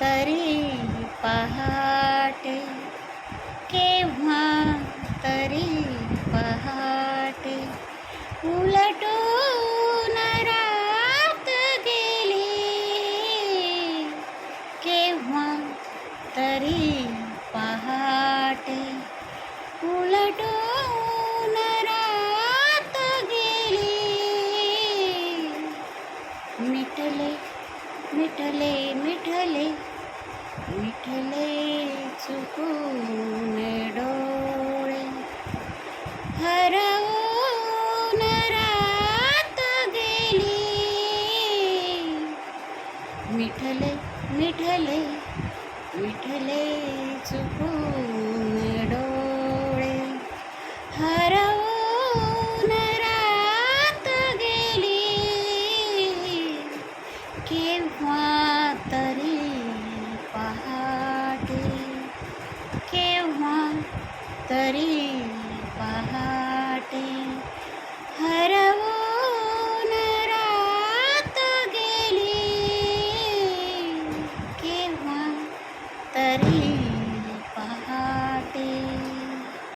तरी पहाटे, केव्हा तरी पहाटे, उलटून रात गेली, केव्हा तरी पहाटे, उलटून रात गेली. मिटले मिटले मिटले मिटले चुकून डोळे, हरवून रात गेली. मिटले मिटले मिटले चुकून डोळे, हरवून रात गेली. केव्हा तरी पहाटे, केव्हा तरी पहाटे, हरवून रात गेली. केव्हा तरी